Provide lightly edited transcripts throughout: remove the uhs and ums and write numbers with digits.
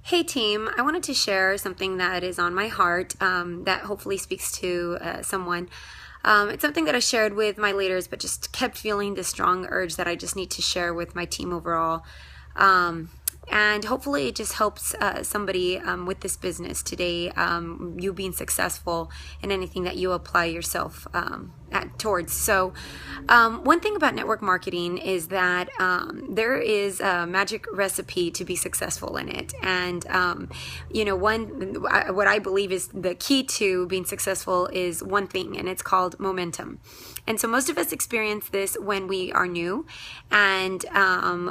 Hey team, I wanted to share something that is on my heart that hopefully speaks to someone. It's something that I shared with my leaders, but just kept feeling this strong urge that I just need to share with my team overall. And hopefully it just helps somebody with this business today, you being successful in anything that you apply yourself towards. So one thing about network marketing is that there is a magic recipe to be successful in it. And, what I believe is the key to being successful is one thing, and it's called momentum. And so most of us experience this when we are new, and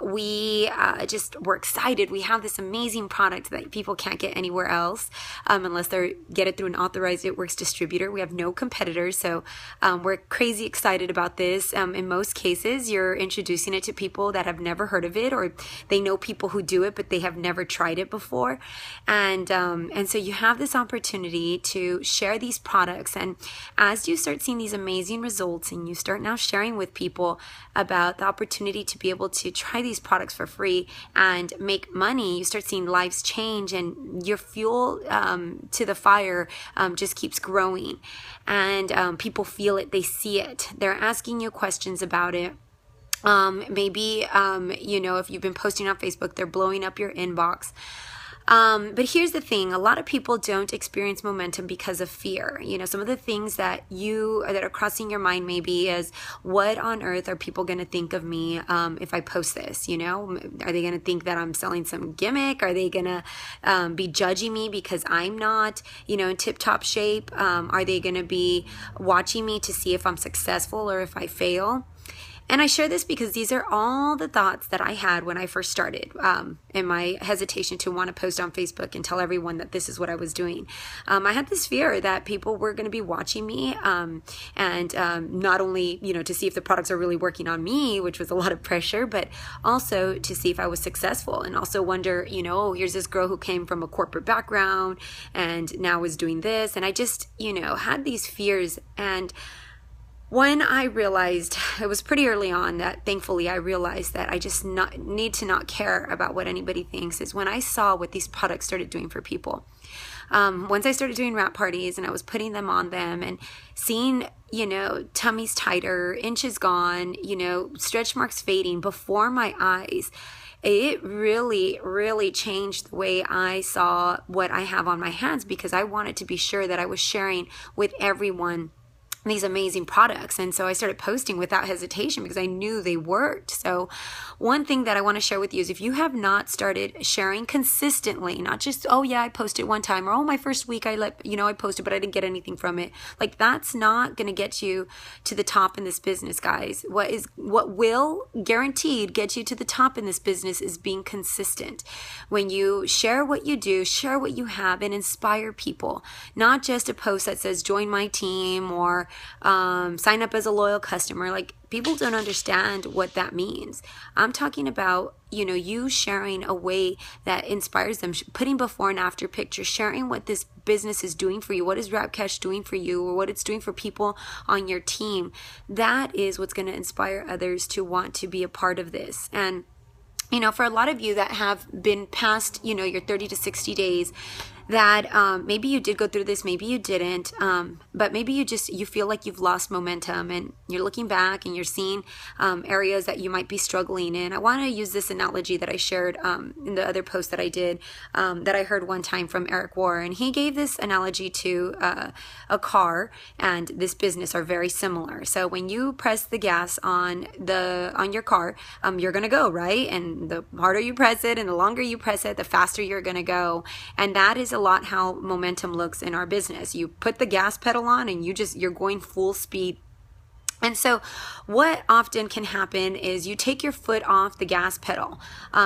we're excited. We have this amazing product that people can't get anywhere else unless they get it through an authorized It Works distributor. We have no competitors, so we're crazy excited about this. In most cases, you're introducing it to people that have never heard of it, or they know people who do it, but they have never tried it before. And so you have this opportunity to share these products. And as you start seeing these amazing results, and you start now sharing with people about the opportunity to be able to try these products for free and make money, you start seeing lives change, and your fuel to the fire just keeps growing. And people feel it, they see it, they're asking you questions about it. Maybe if you've been posting on Facebook, they're blowing up your inbox. But here's the thing, a lot of people don't experience momentum because of fear. Some of the things that are crossing your mind maybe is, what on earth are people going to think of me if I post this? Are they going to think that I'm selling some gimmick? Are they going to be judging me because I'm not, in tip-top shape? Are they going to be watching me to see if I'm successful or if I fail? And I share this because these are all the thoughts that I had when I first started, in my hesitation to want to post on Facebook and tell everyone that this is what I was doing. I had this fear that people were going to be watching me, and not only, to see if the products are really working on me, which was a lot of pressure, but also to see if I was successful, and also wonder, here's this girl who came from a corporate background and now is doing this. And I just, had these fears. And when I realized, it was pretty early on that thankfully I realized that I just need to not care about what anybody thinks, is when I saw what these products started doing for people. Once I started doing wrap parties and I was putting them on them and seeing, tummies tighter, inches gone, stretch marks fading before my eyes, it really, really changed the way I saw what I have on my hands, because I wanted to be sure that I was sharing with everyone these amazing products. And so I started posting without hesitation because I knew they worked. So one thing that I want to share with you is, if you have not started sharing consistently, not just, oh yeah, I posted one time, or oh, my first week I posted, but I didn't get anything from it. Like, that's not going to get you to the top in this business, guys. What will guaranteed get you to the top in this business is being consistent. When you share what you do, share what you have, and inspire people, not just a post that says join my team or sign up as a loyal customer. Like, people don't understand what that means. I'm talking about, you sharing a way that inspires them, putting before and after pictures, sharing what this business is doing for you, what is Rapcash doing for you, or what it's doing for people on your team. That is what's going to inspire others to want to be a part of this. And for a lot of you that have been past, your 30 to 60 days, that maybe you did go through this, maybe you didn't, but maybe you feel like you've lost momentum, and you're looking back and you're seeing areas that you might be struggling in. I want to use this analogy that I shared in the other post that I did, that I heard one time from Eric Warr, and he gave this analogy to a car and this business are very similar. So when you press the gas on your car, you're going to go, right? And the harder you press it and the longer you press it, the faster you're going to go. And that is a lot how momentum looks in our business. You put the gas pedal on and you're going full speed. And so what often can happen is you take your foot off the gas pedal.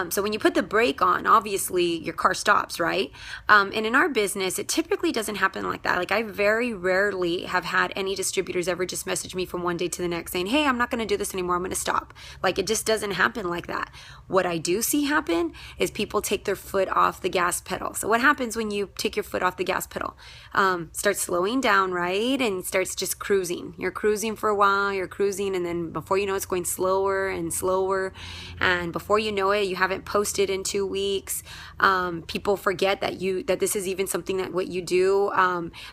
So when you put the brake on, obviously your car stops, right? And in our business, it typically doesn't happen like that. Like, I very rarely have had any distributors ever just message me from one day to the next saying, hey, I'm not going to do this anymore, I'm going to stop. Like, it just doesn't happen like that. What I do see happen is people take their foot off the gas pedal. So what happens when you take your foot off the gas pedal? Starts slowing down, right? And starts just cruising. You're cruising for a while. you're cruising, and then before you know it's going slower and slower, and before you know it, you haven't posted in 2 weeks. People forget that this is even something that what you do.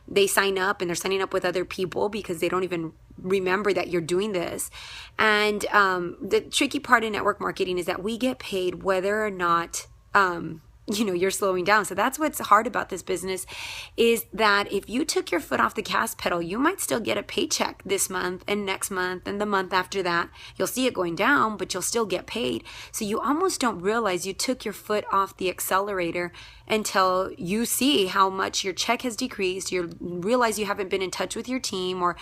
They sign up, and they're signing up with other people because they don't even remember that you're doing this. And the tricky part in network marketing is that we get paid whether or not you're slowing down. So that's what's hard about this business, is that if you took your foot off the gas pedal, you might still get a paycheck this month and next month and the month after that. You'll see it going down, but you'll still get paid. So you almost don't realize you took your foot off the accelerator until you see how much your check has decreased. You realize you haven't been in touch with your team, or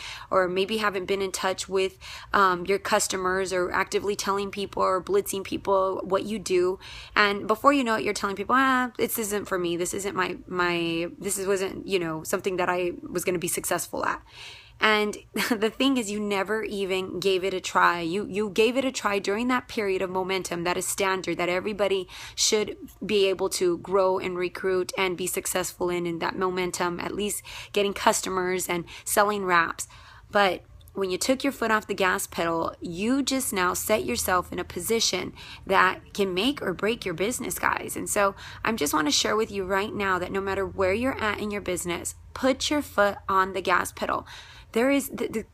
maybe haven't been in touch with your customers, or actively telling people or blitzing people what you do. And before you know it, you're telling people, this isn't for me. This isn't wasn't, something that I was going to be successful at. And the thing is, you never even gave it a try. You gave it a try during that period of momentum that is standard, that everybody should be able to grow and recruit and be successful in that momentum, at least getting customers and selling wraps. But when you took your foot off the gas pedal, you just now set yourself in a position that can make or break your business, guys. And so I just want to share with you right now that no matter where you're at in your business, put your foot on the gas pedal. There is the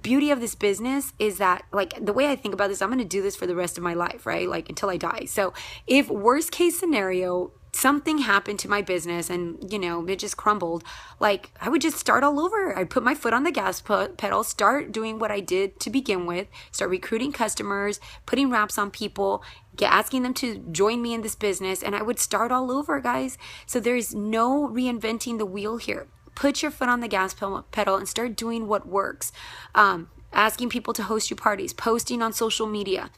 beauty of this business is that, like, the way I think about this, I'm going to do this for the rest of my life, right? Like, until I die. So if worst case scenario, something happened to my business and, it just crumbled, like, I would just start all over. I'd put my foot on the gas pedal, start doing what I did to begin with, start recruiting customers, putting wraps on people, asking them to join me in this business, and I would start all over, guys. So there's no reinventing the wheel here. Put your foot on the gas pedal and start doing what works. Asking people to host you parties, posting on social media,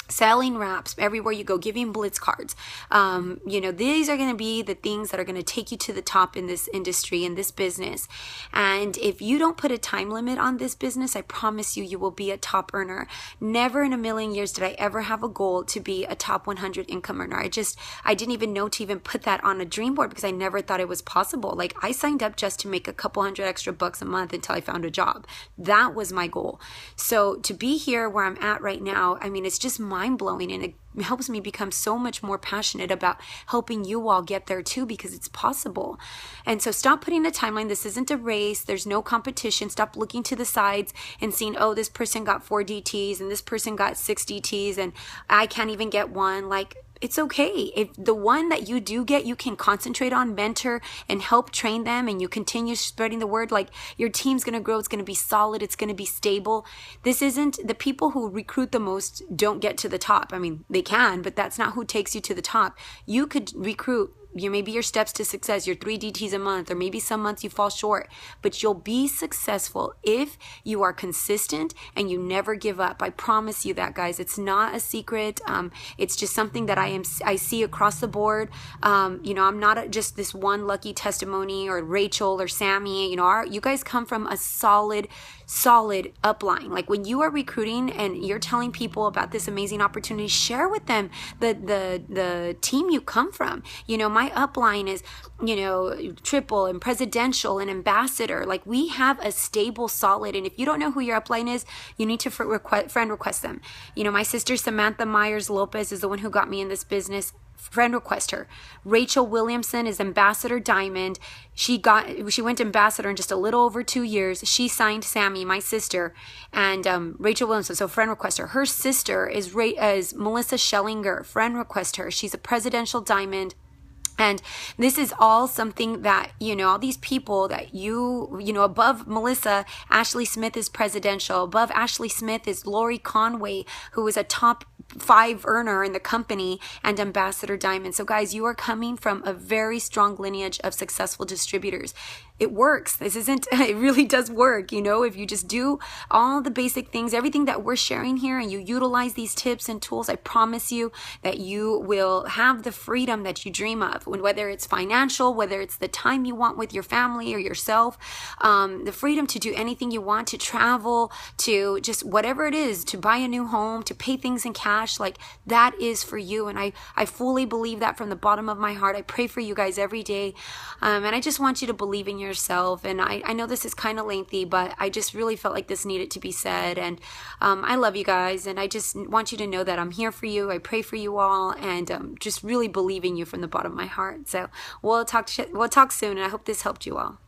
selling wraps everywhere you go, giving blitz cards. These are going to be the things that are going to take you to the top in this industry, in this business. And if you don't put a time limit on this business, I promise you will be a top earner. Never in a million years did I ever have a goal to be a top 100 income earner. I didn't even know to even put that on a dream board because I never thought it was possible. Like, I signed up just to make a couple $100 extra a month until I found a job. That was my goal. So to be here where I'm at right now, it's just mind-blowing, and it helps me become so much more passionate about helping you all get there too, because it's possible. And so stop putting a timeline. This isn't a race. There's no competition. Stop looking to the sides and seeing, this person got 4 DTs and this person got 6 DTs and I can't even get one. Like, it's okay. If the one that you do get, you can concentrate on, mentor, and help train them, and you continue spreading the word, like, your team's going to grow. It's going to be solid. It's going to be stable. This isn't, the people who recruit the most don't get to the top. They can, but that's not who takes you to the top. You could recruit maybe your steps to success, your 3 DTs a month, or maybe some months you fall short, but you'll be successful if you are consistent and you never give up. I promise you that, guys. It's not a secret. It's just something that I see across the board. I'm not just this one lucky testimony, or Rachel or Sammy. You guys come from a solid upline. Like, when you are recruiting and you're telling people about this amazing opportunity, share with them the team you come from. My upline is, triple and presidential and ambassador. Like, we have a stable, solid, and if you don't know who your upline is, you need to friend request them. My sister Samantha Myers Lopez is the one who got me in this business. Friend request her. Rachel Williamson is Ambassador Diamond. She went ambassador in just a little over 2 years. She signed Sammy, my sister, and Rachel Williamson. So friend request her. Her sister is Melissa Schellinger. Friend request her. She's a presidential diamond. And this is all something that, all these people that above Melissa, Ashley Smith is presidential. Above Ashley Smith is Lori Conway, who is a top 5 earner in the company and Ambassador Diamond. So guys, you are coming from a very strong lineage of successful distributors. It works. It really does work. If you just do all the basic things, everything that we're sharing here, and you utilize these tips and tools, I promise you that you will have the freedom that you dream of. Whether it's financial, whether it's the time you want with your family or yourself, the freedom to do anything you want, to travel, to just whatever it is, to buy a new home, to pay things in cash. lash, like that is for you. And I fully believe that from the bottom of my heart. I pray for you guys every day. And I just want you to believe in yourself. And I know this is kind of lengthy, but I just really felt like this needed to be said. And I love you guys. And I just want you to know that I'm here for you. I pray for you all, and just really believing you from the bottom of my heart. So we'll talk soon. And I hope this helped you all.